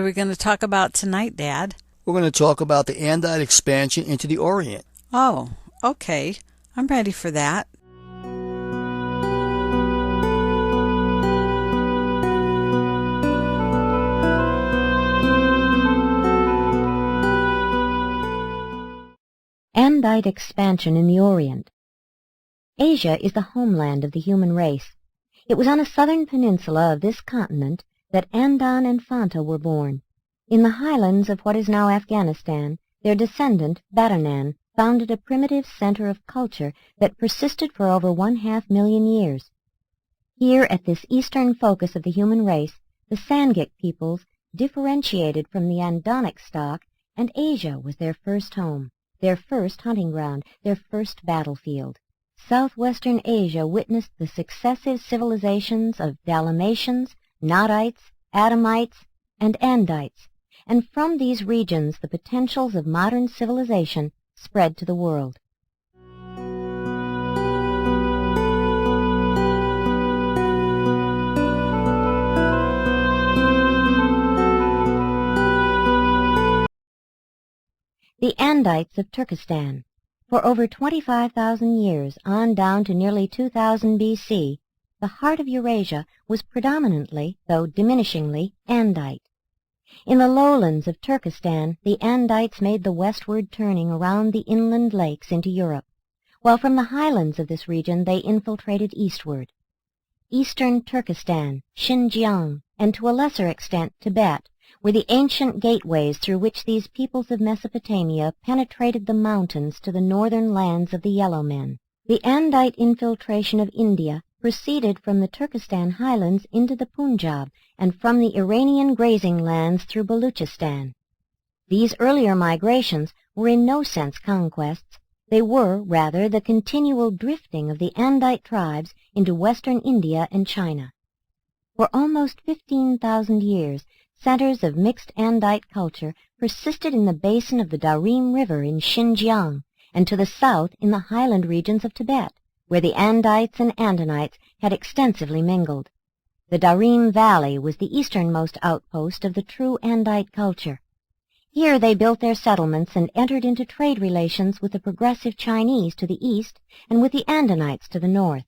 we going to talk about tonight, Dad? We're going to talk about the Andite expansion into the Orient. Oh, okay. I'm ready for that. Andite expansion in the Orient. Asia is the homeland of the human race. It was on a southern peninsula of this continent that Andan and Fanta were born. In the highlands of what is now Afghanistan, their descendant, Badanan, founded a primitive center of culture that persisted for over 1/2 million years. Here, at this eastern focus of the human race, the Sangik peoples differentiated from the Andonic stock, and Asia was their first home, their first hunting ground, their first battlefield. Southwestern Asia witnessed the successive civilizations of Dalmatians, Nadites, Adamites, and Andites, and from these regions the potentials of modern civilization spread to the world. The Andites of Turkestan. For over 25,000 years, on down to nearly 2000 B.C., the heart of Eurasia was predominantly, though diminishingly, Andite. In the lowlands of Turkestan, the Andites made the westward turning around the inland lakes into Europe, while from the highlands of this region they infiltrated eastward. Eastern Turkestan, Xinjiang, and to a lesser extent Tibet, were the ancient gateways through which these peoples of Mesopotamia penetrated the mountains to the northern lands of the Yellow Men. The Andite infiltration of India proceeded from the Turkestan highlands into the Punjab and from the Iranian grazing lands through Baluchistan. These earlier migrations were in no sense conquests. They were, rather, the continual drifting of the Andite tribes into western India and China. For almost 15,000 years, centers of mixed Andite culture persisted in the basin of the Darim River in Xinjiang, and to the south in the highland regions of Tibet, where the Andites and Andonites had extensively mingled. The Darim Valley was the easternmost outpost of the true Andite culture. Here they built their settlements and entered into trade relations with the progressive Chinese to the east and with the Andonites to the north.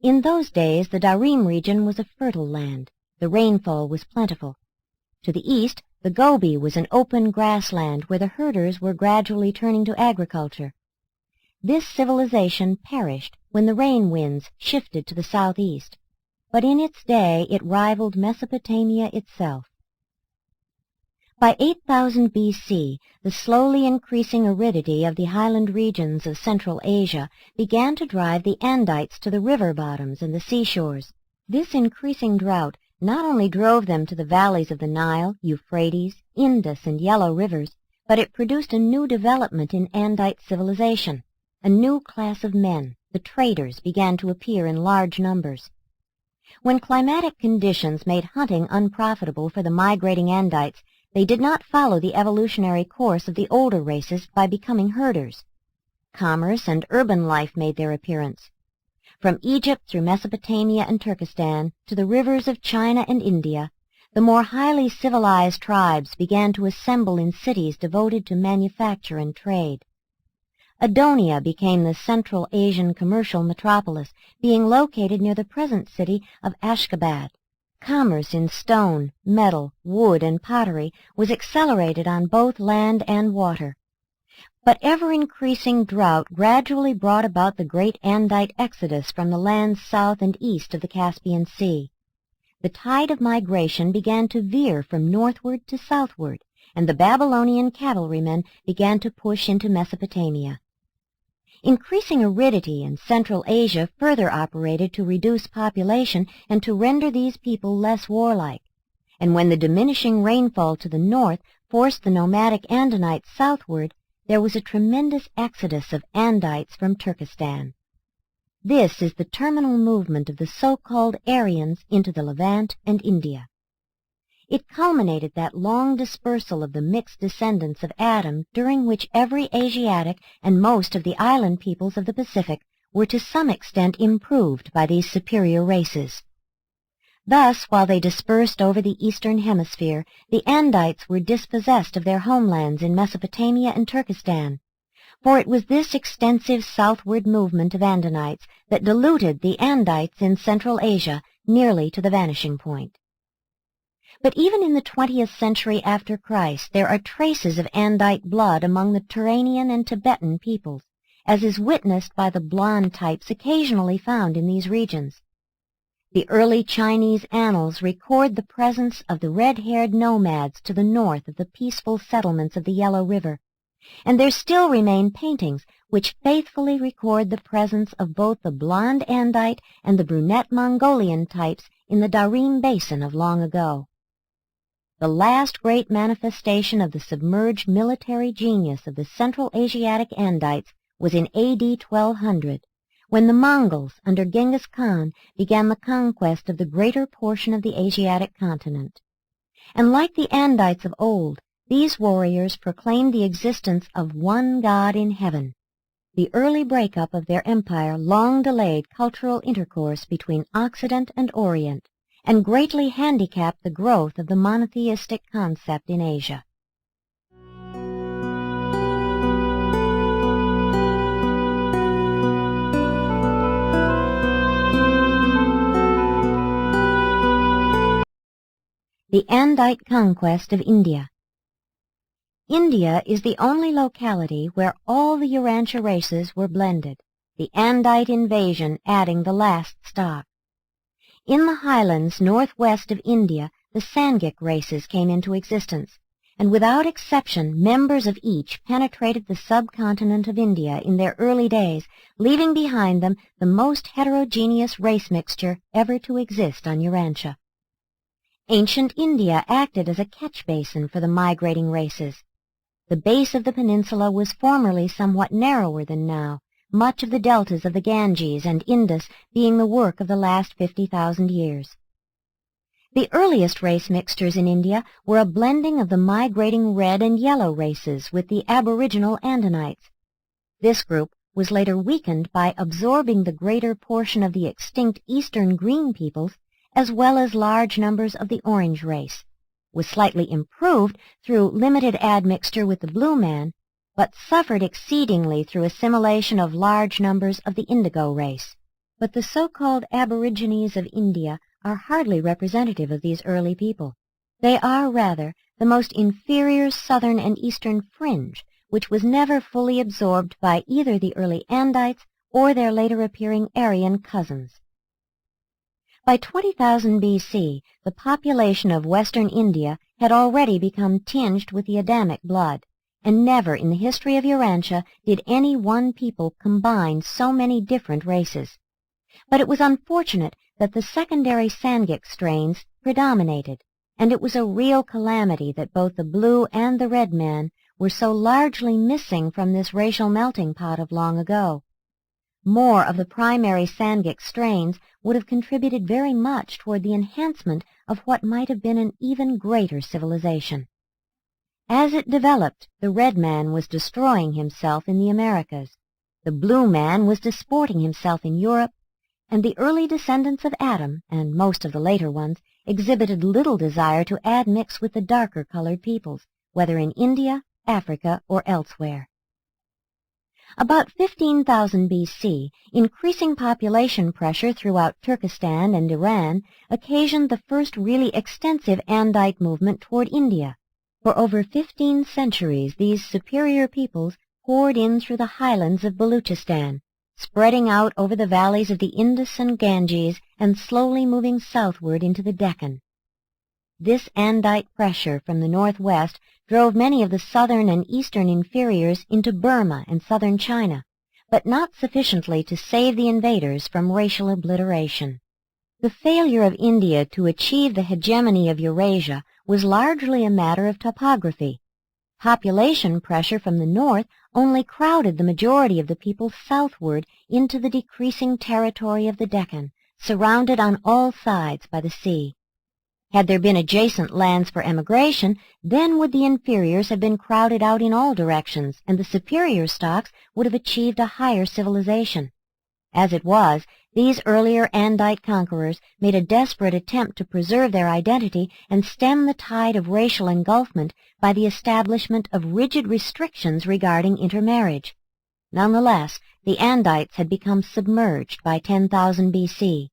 In those days the Darim region was a fertile land. The rainfall was plentiful. To the east, the Gobi was an open grassland where the herders were gradually turning to agriculture. This civilization perished when the rain winds shifted to the southeast, but in its day it rivaled Mesopotamia itself. By 8000 B.C., the slowly increasing aridity of the highland regions of Central Asia began to drive the Andites to the river bottoms and the seashores. This increasing drought not only drove them to the valleys of the Nile, Euphrates, Indus, and Yellow rivers, but it produced a new development in Andite civilization. A new class of men, the traders, began to appear in large numbers. When climatic conditions made hunting unprofitable for the migrating Andites, they did not follow the evolutionary course of the older races by becoming herders. Commerce and urban life made their appearance. From Egypt through Mesopotamia and Turkestan to the rivers of China and India, the more highly civilized tribes began to assemble in cities devoted to manufacture and trade. Adonia became the Central Asian commercial metropolis, being located near the present city of Ashgabat. Commerce in stone, metal, wood, and pottery was accelerated on both land and water. But ever-increasing drought gradually brought about the great Andite exodus from the lands south and east of the Caspian Sea. The tide of migration began to veer from northward to southward, and the Babylonian cavalrymen began to push into Mesopotamia. Increasing aridity in Central Asia further operated to reduce population and to render these people less warlike, and when the diminishing rainfall to the north forced the nomadic Andonites southward, there was a tremendous exodus of Andites from Turkestan. This is the terminal movement of the so-called Aryans into the Levant and India. It culminated that long dispersal of the mixed descendants of Adam during which every Asiatic and most of the island peoples of the Pacific were to some extent improved by these superior races. Thus, while they dispersed over the eastern hemisphere, the Andites were dispossessed of their homelands in Mesopotamia and Turkestan, for it was this extensive southward movement of Andinites that diluted the Andites in Central Asia nearly to the vanishing point. But even in the 20th century after Christ, there are traces of Andite blood among the Turanian and Tibetan peoples, as is witnessed by the blonde types occasionally found in these regions. The early Chinese annals record the presence of the red-haired nomads to the north of the peaceful settlements of the Yellow River, and there still remain paintings which faithfully record the presence of both the blonde Andite and the brunette Mongolian types in the Darim Basin of long ago. The last great manifestation of the submerged military genius of the Central Asiatic Andites was in A.D. 1200, when the Mongols, under Genghis Khan, began the conquest of the greater portion of the Asiatic continent. And like the Andites of old, these warriors proclaimed the existence of one God in heaven. The early breakup of their empire long delayed cultural intercourse between Occident and Orient, and greatly handicapped the growth of the monotheistic concept in Asia. The Andite conquest of India. India is the only locality where all the Urantia races were blended, the Andite invasion adding the last stock. In the highlands northwest of India, the Sangik races came into existence, and without exception members of each penetrated the subcontinent of India in their early days, leaving behind them the most heterogeneous race mixture ever to exist on Urantia. Ancient India acted as a catch basin for the migrating races. The base of the peninsula was formerly somewhat narrower than now, much of the deltas of the Ganges and Indus being the work of the last 50,000 years. The earliest race mixtures in India were a blending of the migrating red and yellow races with the aboriginal Andinites. This group was later weakened by absorbing the greater portion of the extinct eastern green peoples as well as large numbers of the orange race, was slightly improved through limited admixture with the blue man, but suffered exceedingly through assimilation of large numbers of the indigo race. But the so-called aborigines of India are hardly representative of these early people. They are, rather, the most inferior southern and eastern fringe, which was never fully absorbed by either the early Andites or their later appearing Aryan cousins. By 20,000 B.C., the population of western India had already become tinged with the Adamic blood, and never in the history of Urantia did any one people combine so many different races. But it was unfortunate that the secondary Sangik strains predominated, and it was a real calamity that both the blue and the red man were so largely missing from this racial melting pot of long ago. More of the primary Sangik strains would have contributed very much toward the enhancement of what might have been an even greater civilization. As it developed, the red man was destroying himself in the Americas, the blue man was disporting himself in Europe, and the early descendants of Adam, and most of the later ones, exhibited little desire to admix with the darker-colored peoples, whether in India, Africa, or elsewhere. About 15,000 B.C., increasing population pressure throughout Turkestan and Iran occasioned the first really extensive Andite movement toward India. For over 15 centuries, these superior peoples poured in through the highlands of Baluchistan, spreading out over the valleys of the Indus and Ganges and slowly moving southward into the Deccan. This Andite pressure from the northwest drove many of the southern and eastern inferiors into Burma and southern China, but not sufficiently to save the invaders from racial obliteration. The failure of India to achieve the hegemony of Eurasia was largely a matter of topography. Population pressure from the north only crowded the majority of the people southward into the decreasing territory of the Deccan, surrounded on all sides by the sea. Had there been adjacent lands for emigration, then would the inferiors have been crowded out in all directions, and the superior stocks would have achieved a higher civilization. As it was, these earlier Andite conquerors made a desperate attempt to preserve their identity and stem the tide of racial engulfment by the establishment of rigid restrictions regarding intermarriage. Nonetheless, the Andites had become submerged by 10,000 BC,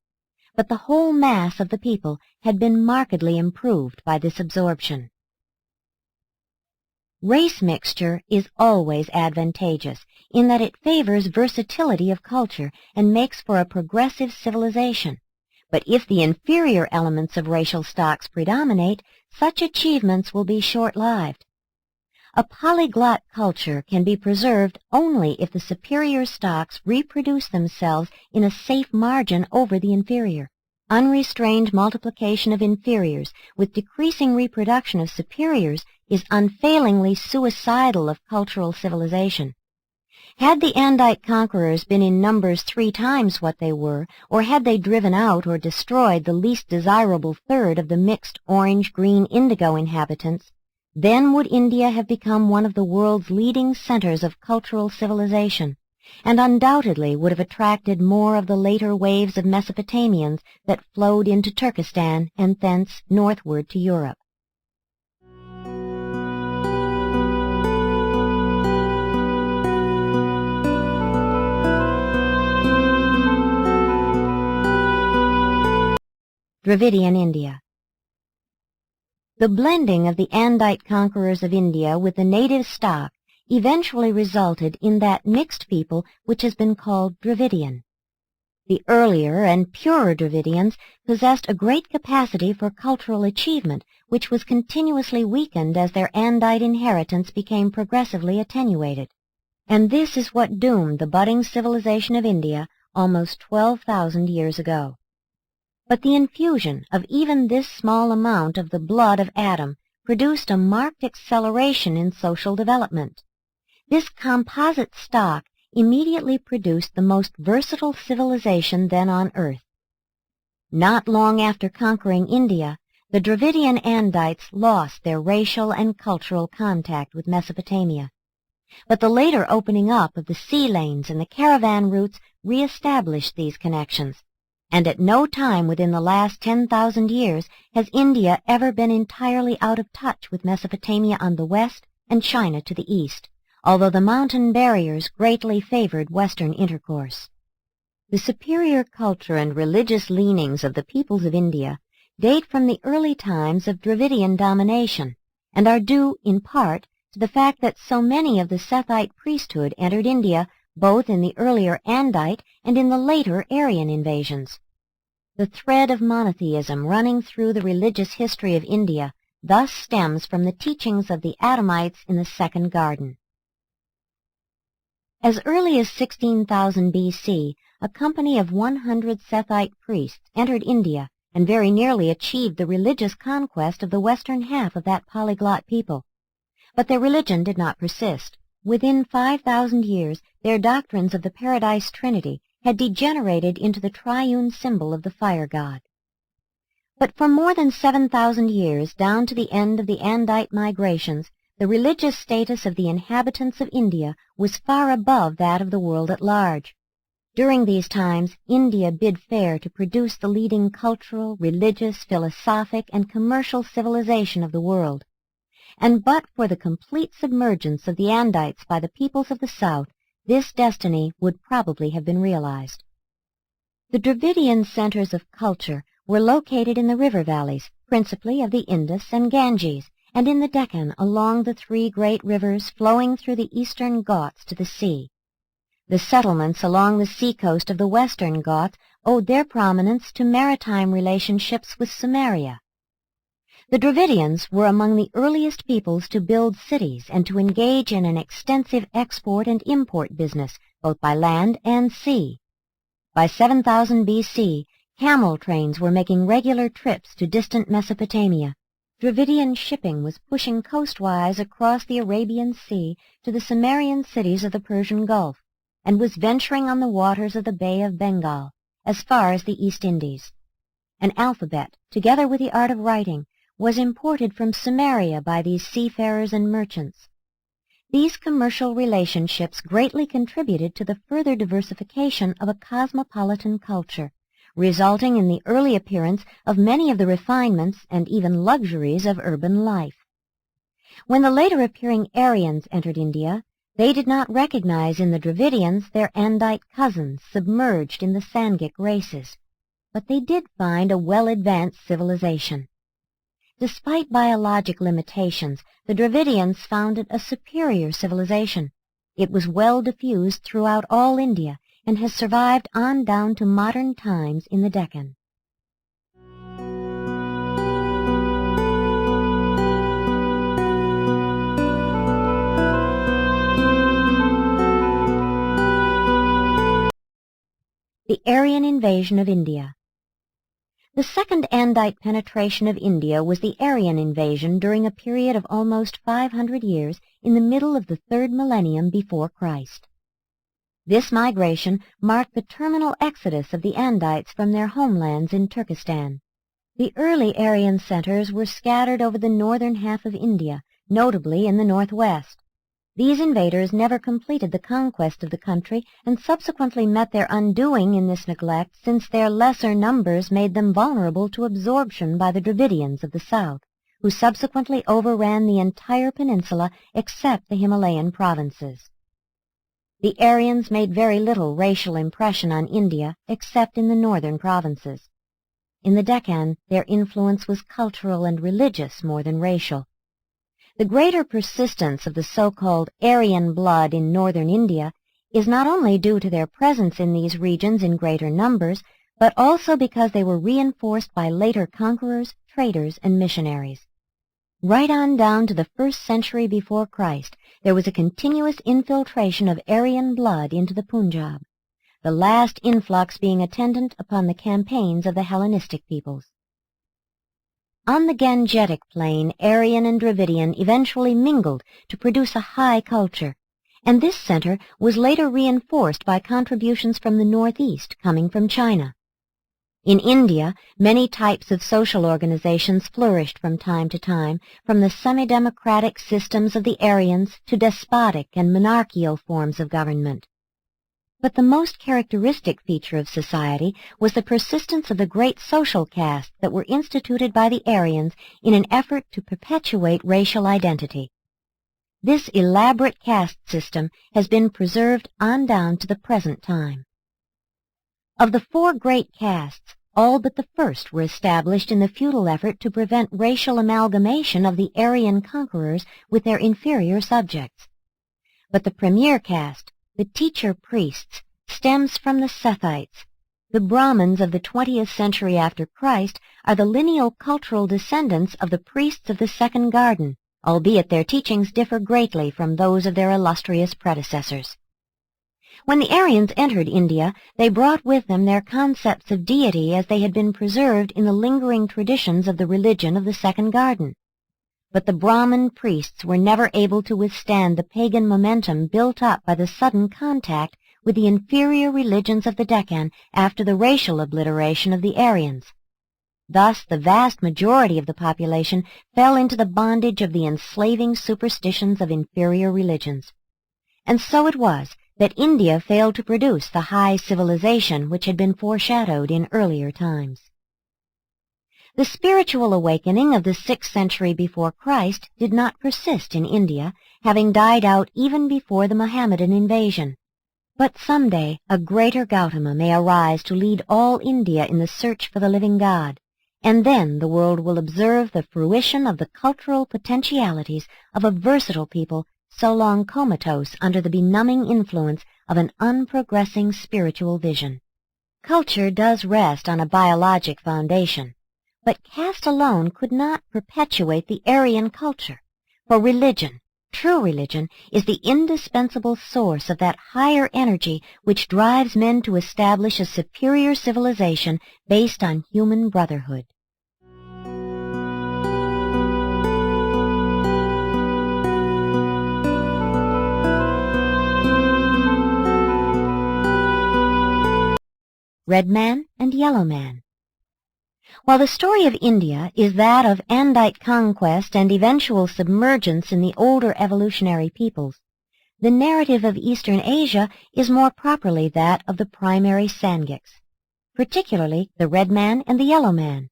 but the whole mass of the people had been markedly improved by this absorption. Race mixture is always advantageous in that it favors versatility of culture and makes for a progressive civilization. But if the inferior elements of racial stocks predominate, such achievements will be short-lived. A polyglot culture can be preserved only if the superior stocks reproduce themselves in a safe margin over the inferior. Unrestrained multiplication of inferiors with decreasing reproduction of superiors is unfailingly suicidal of cultural civilization. Had the Andite conquerors been in numbers 3 times what they were, or had they driven out or destroyed the least desirable third of the mixed orange-green-indigo inhabitants, then would India have become one of the world's leading centers of cultural civilization, and undoubtedly would have attracted more of the later waves of Mesopotamians that flowed into Turkestan and thence northward to Europe. Dravidian India. The blending of the Andite conquerors of India with the native stock eventually resulted in that mixed people which has been called Dravidian. The earlier and purer Dravidians possessed a great capacity for cultural achievement, which was continuously weakened as their Andite inheritance became progressively attenuated. And this is what doomed the budding civilization of India almost 12,000 years ago. But the infusion of even this small amount of the blood of Adam produced a marked acceleration in social development. This composite stock immediately produced the most versatile civilization then on earth. Not long after conquering India, the Dravidian Andites lost their racial and cultural contact with Mesopotamia. But the later opening up of the sea lanes and the caravan routes re-established these connections, and at no time within the last 10,000 years has India ever been entirely out of touch with Mesopotamia on the west and China to the east, although the mountain barriers greatly favored western intercourse. The superior culture and religious leanings of the peoples of India date from the early times of Dravidian domination, and are due, in part, to the fact that so many of the Sethite priesthood entered India both in the earlier Andite and in the later Aryan invasions. The thread of monotheism running through the religious history of India thus stems from the teachings of the Adamites in the Second Garden. As early as 16,000 BC, a company of 100 Sethite priests entered India and very nearly achieved the religious conquest of the western half of that polyglot people. But their religion did not persist. Within 5,000 years, their doctrines of the Paradise Trinity had degenerated into the triune symbol of the fire god. But for more than 7,000 years, down to the end of the Andite migrations, the religious status of the inhabitants of India was far above that of the world at large. During these times, India bid fair to produce the leading cultural, religious, philosophic, and commercial civilization of the world. And but for the complete submergence of the Andites by the peoples of the south, this destiny would probably have been realized. The Dravidian centers of culture were located in the river valleys, principally of the Indus and Ganges, and in the Deccan along the 3 great rivers flowing through the eastern Ghats to the sea. The settlements along the seacoast of the western Ghats owed their prominence to maritime relationships with Sumeria. The Dravidians were among the earliest peoples to build cities and to engage in an extensive export and import business, both by land and sea. By 7,000 BC, camel trains were making regular trips to distant Mesopotamia. Dravidian shipping was pushing coastwise across the Arabian Sea to the Sumerian cities of the Persian Gulf, and was venturing on the waters of the Bay of Bengal, as far as the East Indies. An alphabet, together with the art of writing, was imported from Sumeria by these seafarers and merchants. These commercial relationships greatly contributed to the further diversification of a cosmopolitan culture, resulting in the early appearance of many of the refinements and even luxuries of urban life. When the later appearing Aryans entered India, they did not recognize in the Dravidians their Andite cousins submerged in the Sangic races, but they did find a well-advanced civilization. Despite biologic limitations, the Dravidians founded a superior civilization. It was well diffused throughout all India and has survived on down to modern times in the Deccan. The Aryan invasion of India. The second Andite penetration of India was the Aryan invasion during a period of almost 500 years in the middle of the third millennium before Christ. This migration marked the terminal exodus of the Andites from their homelands in Turkestan. The early Aryan centers were scattered over the northern half of India, notably in the northwest. These invaders never completed the conquest of the country and subsequently met their undoing in this neglect, since their lesser numbers made them vulnerable to absorption by the Dravidians of the south, who subsequently overran the entire peninsula except the Himalayan provinces. The Aryans made very little racial impression on India except in the northern provinces. In the Deccan, their influence was cultural and religious more than racial. The greater persistence of the so-called Aryan blood in northern India is not only due to their presence in these regions in greater numbers, but also because they were reinforced by later conquerors, traders, and missionaries. Right on down to the 1st century before Christ, there was a continuous infiltration of Aryan blood into the Punjab, the last influx being attendant upon the campaigns of the Hellenistic peoples. On the Gangetic plain, Aryan and Dravidian eventually mingled to produce a high culture, and this center was later reinforced by contributions from the northeast coming from China. In India, many types of social organizations flourished from time to time, from the semi-democratic systems of the Aryans to despotic and monarchical forms of government. But the most characteristic feature of society was the persistence of the great social castes that were instituted by the Aryans in an effort to perpetuate racial identity. This elaborate caste system has been preserved on down to the present time. Of the 4 great castes, all but the first were established in the futile effort to prevent racial amalgamation of the Aryan conquerors with their inferior subjects. But the premier caste, the teacher priests, stems from the Sethites. The Brahmins of the 20th century after Christ are the lineal cultural descendants of the priests of the Second Garden, albeit their teachings differ greatly from those of their illustrious predecessors. When the Aryans entered India, they brought with them their concepts of deity as they had been preserved in the lingering traditions of the religion of the Second Garden. But the Brahmin priests were never able to withstand the pagan momentum built up by the sudden contact with the inferior religions of the Deccan after the racial obliteration of the Aryans. Thus, the vast majority of the population fell into the bondage of the enslaving superstitions of inferior religions. And so it was that India failed to produce the high civilization which had been foreshadowed in earlier times. The spiritual awakening of the 6th century before Christ did not persist in India, having died out even before the Mohammedan invasion. But someday a greater Gautama may arise to lead all India in the search for the living God, and then the world will observe the fruition of the cultural potentialities of a versatile people so long comatose under the benumbing influence of an unprogressing spiritual vision. Culture does rest on a biologic foundation, but caste alone could not perpetuate the Aryan culture, for religion, true religion, is the indispensable source of that higher energy which drives men to establish a superior civilization based on human brotherhood. Red Man and Yellow Man. While the story of India is that of Andite conquest and eventual submergence in the older evolutionary peoples, the narrative of Eastern Asia is more properly that of the primary Sangiks, particularly the red man and the yellow man.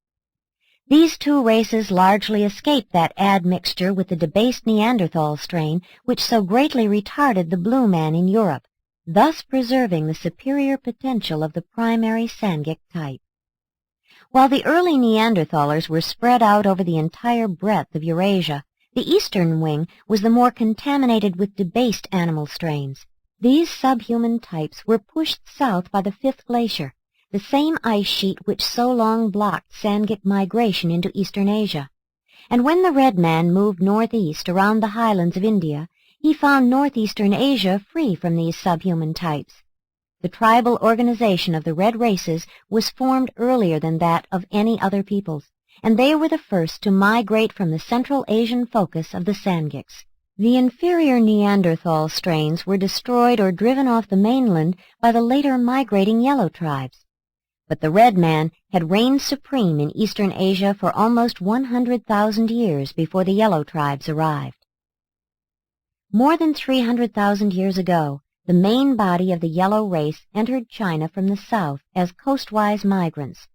These two races largely escaped that admixture with the debased Neanderthal strain which so greatly retarded the blue man in Europe, thus preserving the superior potential of the primary Sangik type. While the early Neanderthalers were spread out over the entire breadth of Eurasia, the eastern wing was the more contaminated with debased animal strains. These subhuman types were pushed south by the Fifth Glacier, the same ice sheet which so long blocked Sangik migration into eastern Asia. And when the red man moved northeast around the highlands of India, he found northeastern Asia free from these subhuman types. The tribal organization of the red races was formed earlier than that of any other peoples, and they were the first to migrate from the Central Asian focus of the Sangiks. The inferior Neanderthal strains were destroyed or driven off the mainland by the later migrating yellow tribes. But the red man had reigned supreme in eastern Asia for almost 100,000 years before the yellow tribes arrived. More than 300,000 years ago, the main body of the yellow race entered China from the south as coastwise migrants.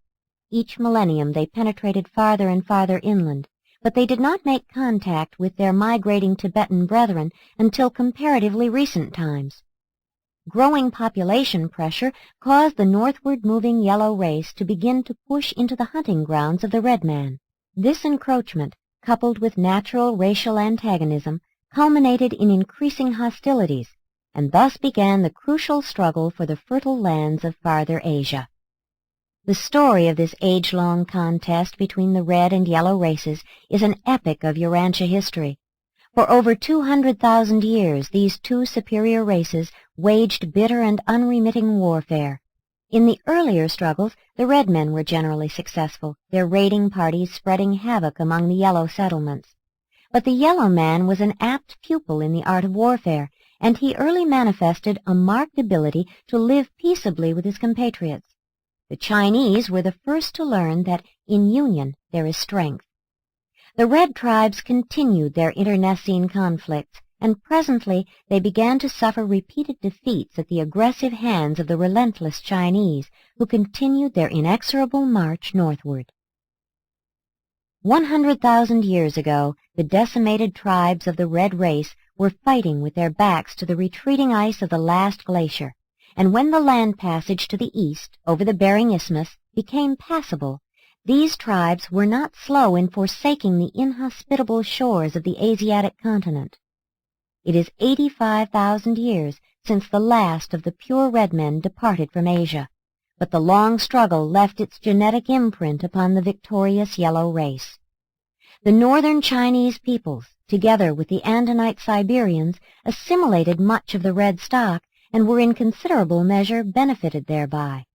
Each millennium they penetrated farther and farther inland, but they did not make contact with their migrating Tibetan brethren until comparatively recent times. Growing population pressure caused the northward-moving yellow race to begin to push into the hunting grounds of the red man. This encroachment, coupled with natural racial antagonism, culminated in increasing hostilities, and thus began the crucial struggle for the fertile lands of farther Asia. The story of this age-long contest between the red and yellow races is an epic of Urantia history. For over 200,000 years, these two superior races waged bitter and unremitting warfare. In the earlier struggles, the red men were generally successful, their raiding parties spreading havoc among the yellow settlements. But the yellow man was an apt pupil in the art of warfare, and he early manifested a marked ability to live peaceably with his compatriots. The Chinese were the first to learn that in union there is strength. The red tribes continued their internecine conflicts, and presently they began to suffer repeated defeats at the aggressive hands of the relentless Chinese, who continued their inexorable march northward. 100,000 years ago, the decimated tribes of the red race were fighting with their backs to the retreating ice of the last glacier, and when the land passage to the east, over the Bering Isthmus, became passable, these tribes were not slow in forsaking the inhospitable shores of the Asiatic continent. It is 85,000 years since the last of the pure red men departed from Asia, but the long struggle left its genetic imprint upon the victorious yellow race. The northern Chinese peoples, together with the Andinite Siberians, assimilated much of the red stock and were in considerable measure benefited thereby.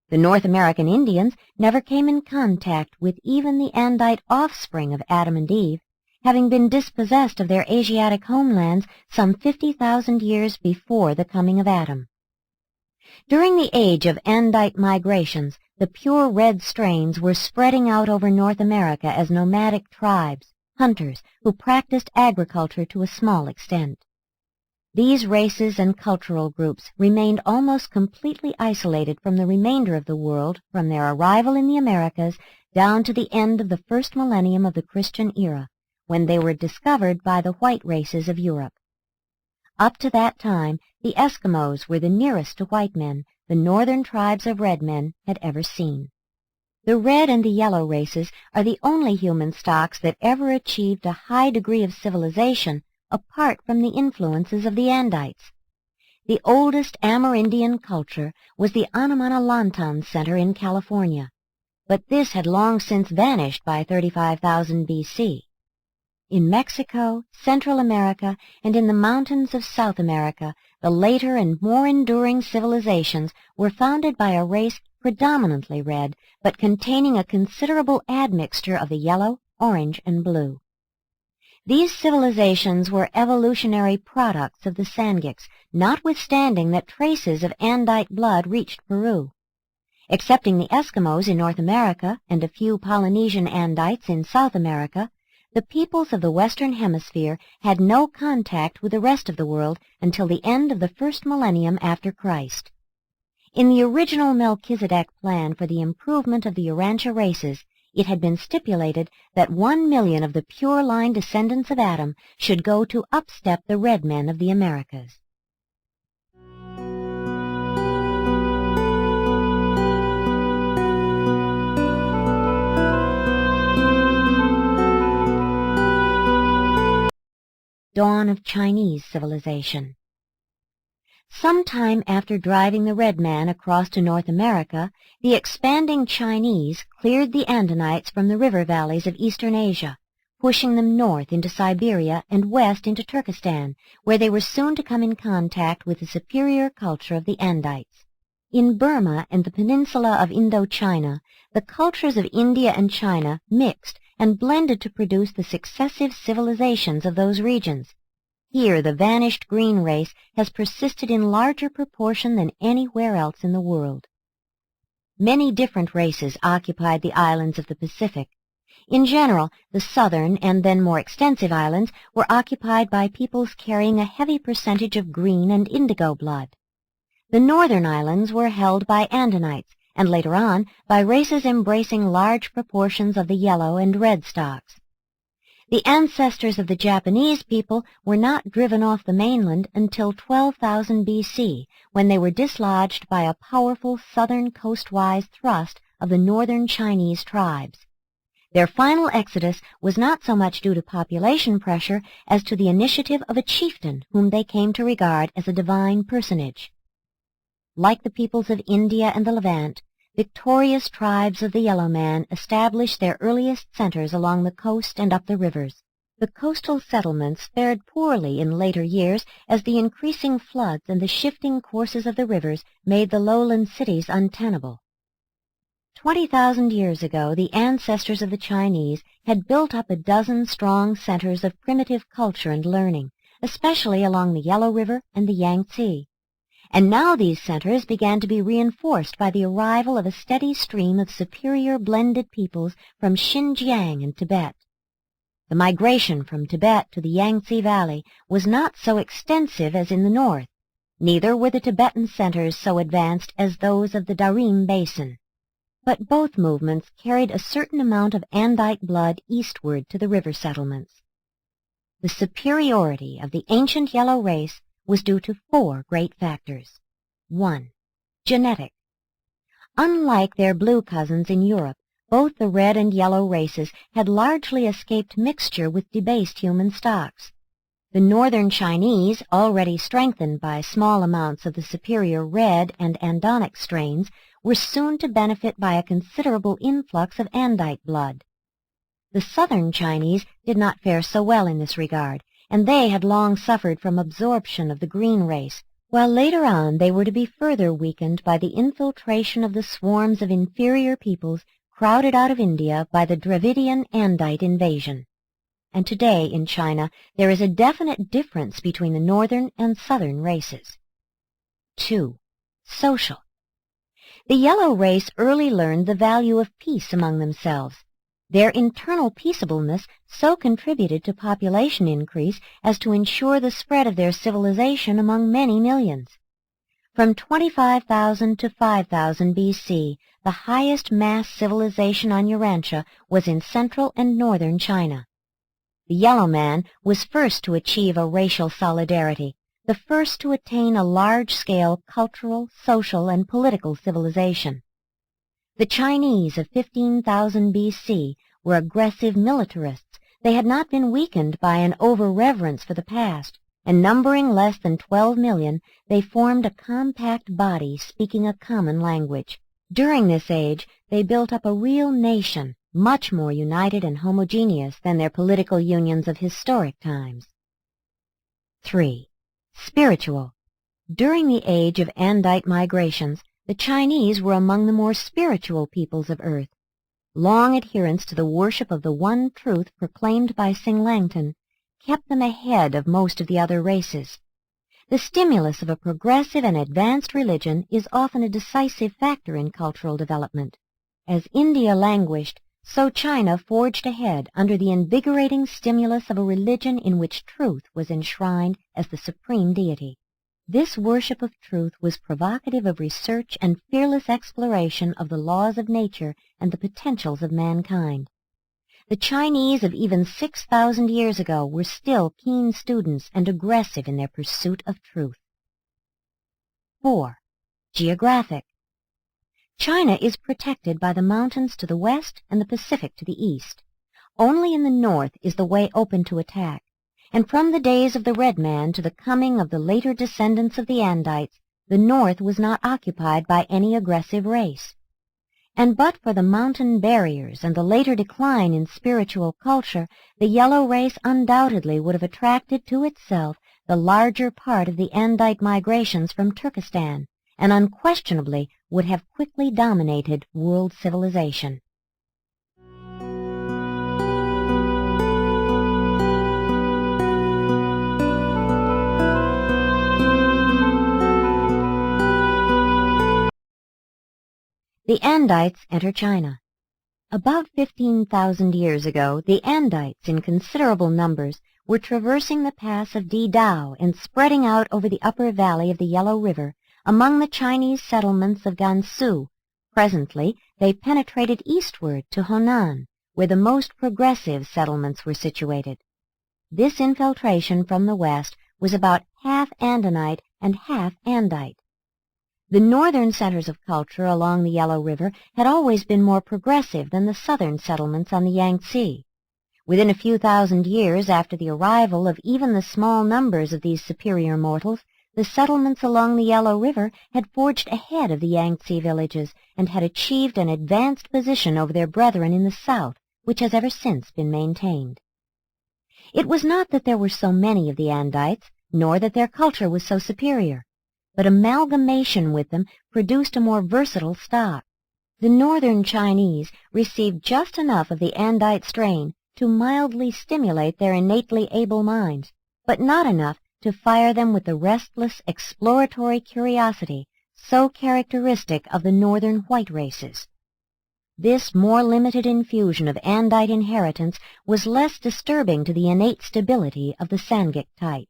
The North American Indians never came in contact with even the Andite offspring of Adam and Eve, having been dispossessed of their Asiatic homelands some 50,000 years before the coming of Adam. During the age of Andite migrations, the pure red strains were spreading out over North America as nomadic tribes, hunters, who practiced agriculture to a small extent. These races and cultural groups remained almost completely isolated from the remainder of the world from their arrival in the Americas down to the end of the first millennium of the Christian era, when they were discovered by the white races of Europe. Up to that time, the Eskimos were the nearest to white men the northern tribes of red men had ever seen. The red and the yellow races are the only human stocks that ever achieved a high degree of civilization apart from the influences of the Andites. The oldest Amerindian culture was the Anamanalantan Center in California, but this had long since vanished by 35,000 B.C. In Mexico, Central America, and in the mountains of South America, the later and more enduring civilizations were founded by a race predominantly red, but containing a considerable admixture of the yellow, orange, and blue. These civilizations were evolutionary products of the Sangiks, notwithstanding that traces of Andite blood reached Peru. Excepting the Eskimos in North America and a few Polynesian Andites in South America, the peoples of the Western Hemisphere had no contact with the rest of the world until the end of the first millennium after Christ. In the original Melchizedek plan for the improvement of the Urantia races, it had been stipulated that 1 million of the pure line descendants of Adam should go to upstep the red men of the Americas. Dawn of Chinese civilization. Sometime after driving the red man across to North America, the expanding Chinese cleared the Andinites from the river valleys of eastern Asia, pushing them north into Siberia and west into Turkestan, where they were soon to come in contact with the superior culture of the Andites. In Burma and the peninsula of Indochina, the cultures of India and China mixed and blended to produce the successive civilizations of those regions. Here the vanished green race has persisted in larger proportion than anywhere else in the world. Many different races occupied the islands of the Pacific. In general, the southern and then more extensive islands were occupied by peoples carrying a heavy percentage of green and indigo blood. The northern islands were held by Andinites, and later on by races embracing large proportions of the yellow and red stocks. The ancestors of the Japanese people were not driven off the mainland until 12,000 B.C., when they were dislodged by a powerful southern coastwise thrust of the northern Chinese tribes. Their final exodus was not so much due to population pressure as to the initiative of a chieftain whom they came to regard as a divine personage. Like the peoples of India and the Levant, victorious tribes of the Yellow Man established their earliest centers along the coast and up the rivers. The coastal settlements fared poorly in later years as the increasing floods and the shifting courses of the rivers made the lowland cities untenable. 20,000 years ago, the ancestors of the Chinese had built up a dozen strong centers of primitive culture and learning, especially along the Yellow River and the Yangtze. And now these centers began to be reinforced by the arrival of a steady stream of superior blended peoples from Xinjiang and Tibet. The migration from Tibet to the Yangtze Valley was not so extensive as in the north. Neither were the Tibetan centers so advanced as those of the Darim Basin. But both movements carried a certain amount of Andite blood eastward to the river settlements. The superiority of the ancient yellow race was due to 4 great factors. 1. Genetic. Unlike their blue cousins in Europe, both the red and yellow races had largely escaped mixture with debased human stocks. The northern Chinese, already strengthened by small amounts of the superior red and Andonic strains, were soon to benefit by a considerable influx of Andite blood. The southern Chinese did not fare so well in this regard, and they had long suffered from absorption of the green race, while later on they were to be further weakened by the infiltration of the swarms of inferior peoples crowded out of India by the Dravidian Andite invasion. And today in China there is a definite difference between the northern and southern races. 2. Social. The yellow race early learned the value of peace among themselves. Their internal peaceableness so contributed to population increase as to ensure the spread of their civilization among many millions. From 25,000 to 5,000 B.C., the highest mass civilization on Urantia was in central and northern China. The Yellow Man was first to achieve a racial solidarity, the first to attain a large-scale cultural, social, and political civilization. The Chinese of 15,000 B.C. were aggressive militarists. They had not been weakened by an over-reverence for the past, and numbering less than 12 million, they formed a compact body speaking a common language. During this age, they built up a real nation, much more united and homogeneous than their political unions of historic times. 3. Spiritual. During the age of Andite migrations, the Chinese were among the more spiritual peoples of Earth. Long adherence to the worship of the one truth proclaimed by Sing-Langton kept them ahead of most of the other races. The stimulus of a progressive and advanced religion is often a decisive factor in cultural development. As India languished, so China forged ahead under the invigorating stimulus of a religion in which truth was enshrined as the supreme deity. This worship of truth was provocative of research and fearless exploration of the laws of nature and the potentials of mankind. The Chinese of even 6,000 years ago were still keen students and aggressive in their pursuit of truth. 4. Geographic. China is protected by the mountains to the west and the Pacific to the east. Only in the north is the way open to attack, and from the days of the red man to the coming of the later descendants of the Andites, the north was not occupied by any aggressive race. And but for the mountain barriers and the later decline in spiritual culture, the yellow race undoubtedly would have attracted to itself the larger part of the Andite migrations from Turkestan, and unquestionably would have quickly dominated world civilization. The Andites enter China. About 15,000 years ago, the Andites, in considerable numbers, were traversing the pass of Didao and spreading out over the upper valley of the Yellow River among the Chinese settlements of Gansu. Presently, they penetrated eastward to Honan, where the most progressive settlements were situated. This infiltration from the west was about half Andinite and half Andite. The northern centers of culture along the Yellow River had always been more progressive than the southern settlements on the Yangtze. Within a few thousand years after the arrival of even the small numbers of these superior mortals, the settlements along the Yellow River had forged ahead of the Yangtze villages and had achieved an advanced position over their brethren in the south, which has ever since been maintained. It was not that there were so many of the Andites, nor that their culture was so superior, but amalgamation with them produced a more versatile stock. The northern Chinese received just enough of the Andite strain to mildly stimulate their innately able minds, but not enough to fire them with the restless, exploratory curiosity so characteristic of the northern white races. This more limited infusion of Andite inheritance was less disturbing to the innate stability of the Sanghic type.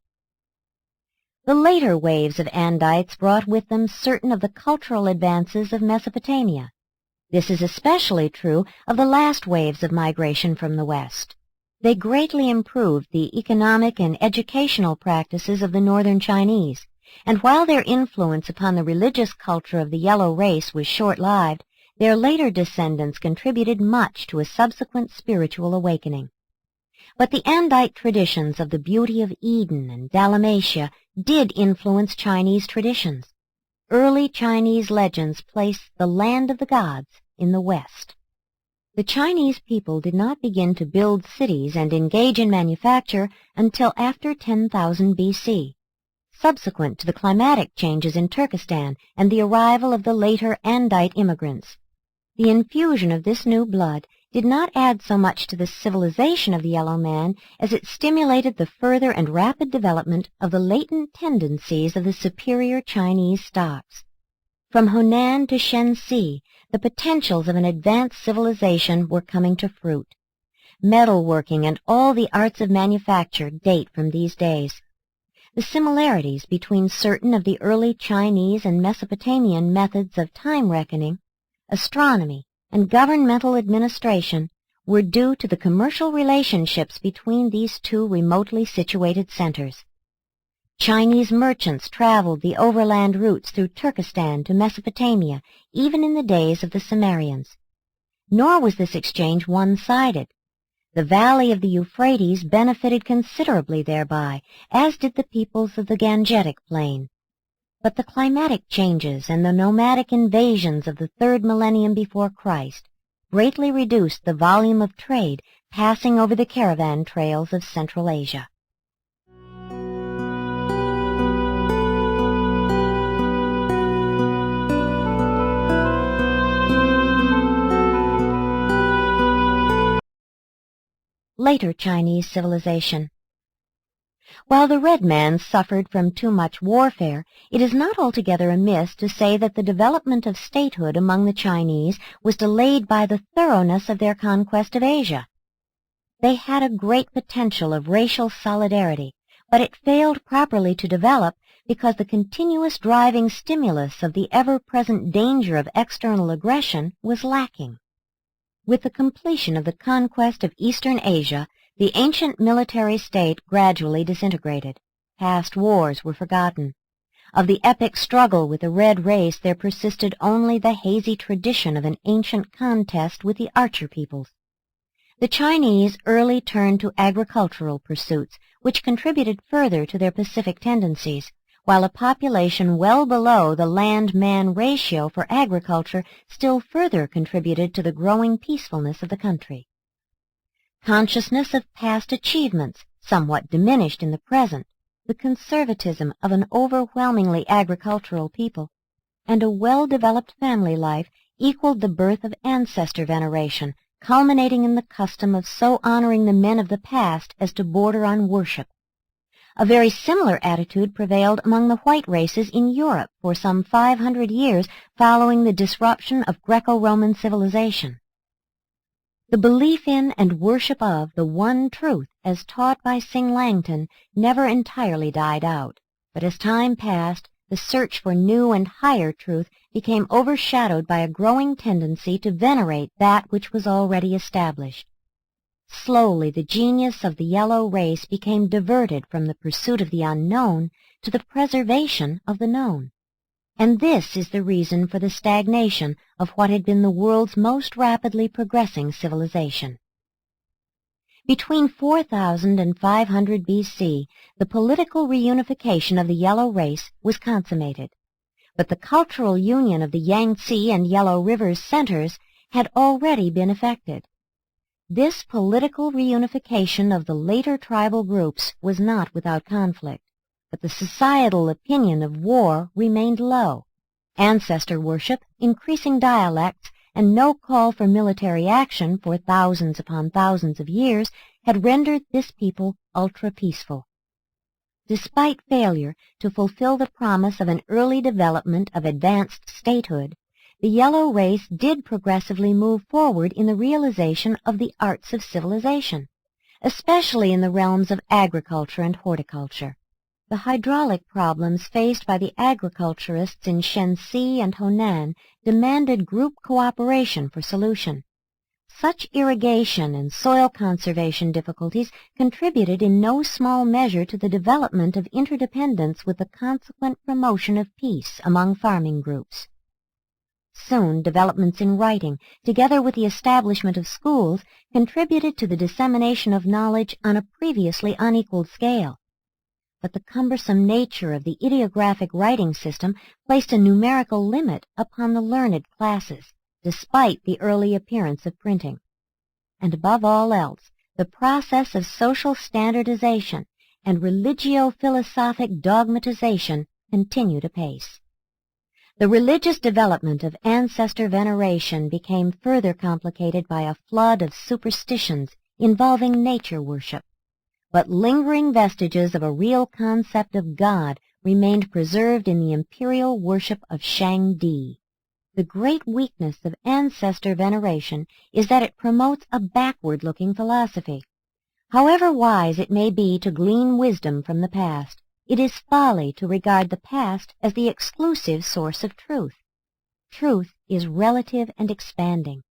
The later waves of Andites brought with them certain of the cultural advances of Mesopotamia. This is especially true of the last waves of migration from the west. They greatly improved the economic and educational practices of the northern Chinese, and while their influence upon the religious culture of the yellow race was short-lived, their later descendants contributed much to a subsequent spiritual awakening. But the Andite traditions of the beauty of Eden and Dalmatia did influence Chinese traditions. Early Chinese legends place the land of the gods in the west. The Chinese people did not begin to build cities and engage in manufacture until after 10,000 B.C., subsequent to the climatic changes in Turkestan and the arrival of the later Andite immigrants. The infusion of this new blood did not add so much to the civilization of the yellow man as it stimulated the further and rapid development of the latent tendencies of the superior Chinese stocks. From Hunan to Shenxi, the potentials of an advanced civilization were coming to fruit. Metalworking and all the arts of manufacture date from these days. The similarities between certain of the early Chinese and Mesopotamian methods of time reckoning, astronomy, and governmental administration were due to the commercial relationships between these two remotely situated centers. Chinese merchants traveled the overland routes through Turkestan to Mesopotamia, even in the days of the Sumerians. Nor was this exchange one-sided. The valley of the Euphrates benefited considerably thereby, as did the peoples of the Gangetic Plain. But the climatic changes and the nomadic invasions of the third millennium before Christ greatly reduced the volume of trade passing over the caravan trails of Central Asia. Later Chinese civilization. While the red man suffered from too much warfare, it is not altogether amiss to say that the development of statehood among the Chinese was delayed by the thoroughness of their conquest of Asia. They had a great potential of racial solidarity, but it failed properly to develop because the continuous driving stimulus of the ever-present danger of external aggression was lacking. With the completion of the conquest of Eastern Asia, the ancient military state gradually disintegrated. Past wars were forgotten. Of the epic struggle with the red race there persisted only the hazy tradition of an ancient contest with the archer peoples. The Chinese early turned to agricultural pursuits, which contributed further to their Pacific tendencies, while a population well below the land-man ratio for agriculture still further contributed to the growing peacefulness of the country. Consciousness of past achievements, somewhat diminished in the present, the conservatism of an overwhelmingly agricultural people, and a well-developed family life equaled the birth of ancestor veneration, culminating in the custom of so honoring the men of the past as to border on worship. A very similar attitude prevailed among the white races in Europe for some 500 years following the disruption of Greco-Roman civilization. The belief in and worship of the one truth, as taught by Sing Langton, never entirely died out, but as time passed, the search for new and higher truth became overshadowed by a growing tendency to venerate that which was already established. Slowly the genius of the yellow race became diverted from the pursuit of the unknown to the preservation of the known. And this is the reason for the stagnation of what had been the world's most rapidly progressing civilization. Between 4000 and 500 B.C., the political reunification of the yellow race was consummated, but the cultural union of the Yangtze and Yellow Rivers centers had already been effected. This political reunification of the later tribal groups was not without conflict, but the societal opinion of war remained low. Ancestor worship, increasing dialects, and no call for military action for thousands upon thousands of years had rendered this people ultra-peaceful. Despite failure to fulfill the promise of an early development of advanced statehood, the yellow race did progressively move forward in the realization of the arts of civilization, especially in the realms of agriculture and horticulture. The hydraulic problems faced by the agriculturists in Shenxi and Honan demanded group cooperation for solution. Such irrigation and soil conservation difficulties contributed in no small measure to the development of interdependence with the consequent promotion of peace among farming groups. Soon, developments in writing, together with the establishment of schools, contributed to the dissemination of knowledge on a previously unequaled scale. But the cumbersome nature of the ideographic writing system placed a numerical limit upon the learned classes, despite the early appearance of printing. And above all else, the process of social standardization and religio-philosophic dogmatization continued apace. The religious development of ancestor veneration became further complicated by a flood of superstitions involving nature worship, but lingering vestiges of a real concept of God remained preserved in the imperial worship of Shangdi. The great weakness of ancestor veneration is that it promotes a backward-looking philosophy. However wise it may be to glean wisdom from the past, it is folly to regard the past as the exclusive source of truth. Truth is relative and expanding.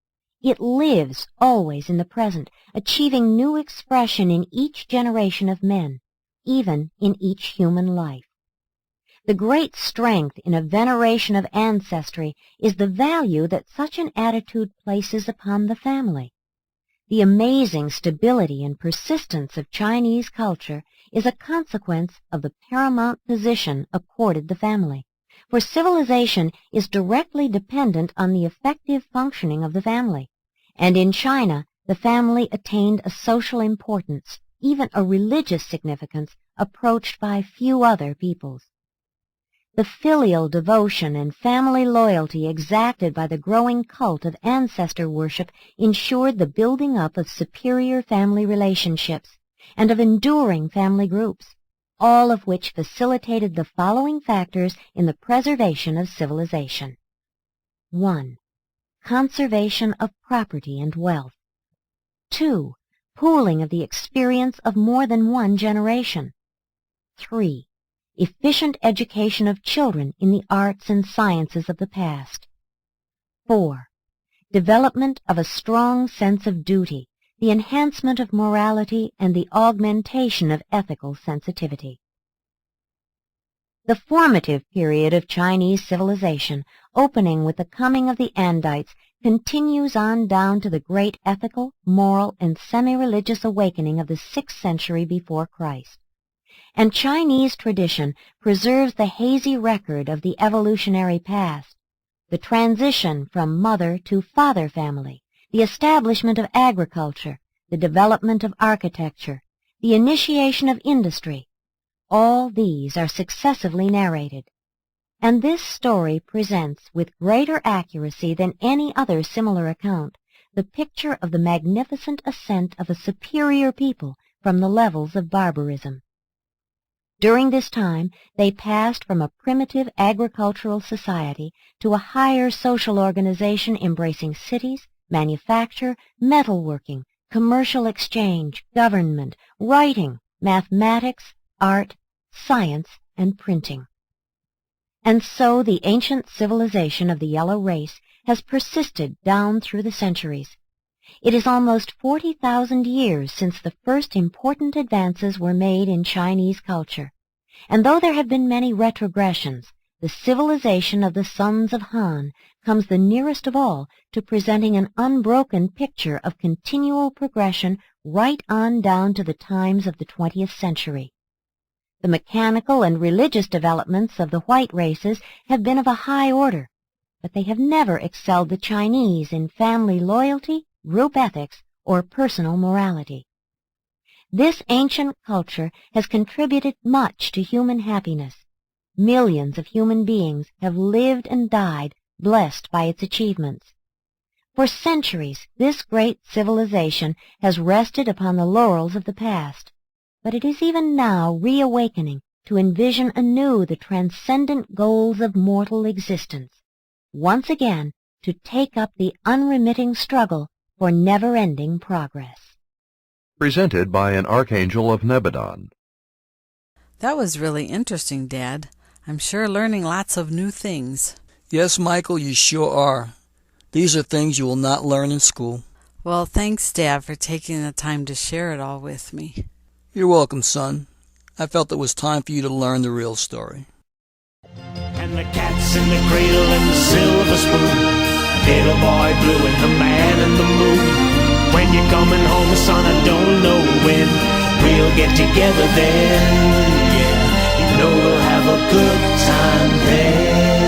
It lives always in the present, achieving new expression in each generation of men, even in each human life. The great strength in a veneration of ancestry is the value that such an attitude places upon the family. The amazing stability and persistence of Chinese culture is a consequence of the paramount position accorded the family, for civilization is directly dependent on the effective functioning of the family, and in China the family attained a social importance, even a religious significance, approached by few other peoples. The filial devotion and family loyalty exacted by the growing cult of ancestor worship ensured the building up of superior family relationships and of enduring family groups. all of which facilitated the following factors in the preservation of civilization. 1. Conservation of property and wealth. 2. Pooling of the experience of more than one generation. 3. Efficient education of children in the arts and sciences of the past. 4. Development of a strong sense of duty, the enhancement of morality, and the augmentation of ethical sensitivity. The formative period of Chinese civilization, opening with the coming of the Andites, continues on down to the great ethical, moral, and semi-religious awakening of the 6th century before Christ. And Chinese tradition preserves the hazy record of the evolutionary past, the transition from mother to father family, the establishment of agriculture, the development of architecture, the initiation of industry. All these are successively narrated. And this story presents, with greater accuracy than any other similar account, the picture of the magnificent ascent of a superior people from the levels of barbarism. During this time, they passed from a primitive agricultural society to a higher social organization embracing cities, manufacture, metalworking, commercial exchange, government, writing, mathematics, art, science, and printing. And so the ancient civilization of the yellow race has persisted down through the centuries. It is almost 40,000 years since the first important advances were made in Chinese culture, and though there have been many retrogressions, the civilization of the sons of Han comes the nearest of all to presenting an unbroken picture of continual progression right on down to the times of the 20th century. The mechanical and religious developments of the white races have been of a high order, but they have never excelled the Chinese in family loyalty, group ethics, or personal morality. This ancient culture has contributed much to human happiness. Millions of human beings have lived and died blessed by its achievements. For centuries, this great civilization has rested upon the laurels of the past, but it is even now reawakening to envision anew the transcendent goals of mortal existence, once again to take up the unremitting struggle for never-ending progress. Presented by an Archangel of Nebadon. That was really interesting, Dad. I'm sure learning lots of new things. Yes, Michael, you sure are. These are things you will not learn in school. Well, thanks, Dad, for taking the time to share it all with me. You're welcome, son. I felt it was time for you to learn the real story. And the cat's in the cradle and the silver spoon, little boy blue and the man in the moon. When you're coming home, son, I don't know when we'll get together then. Yeah, you know we'll have a good time then.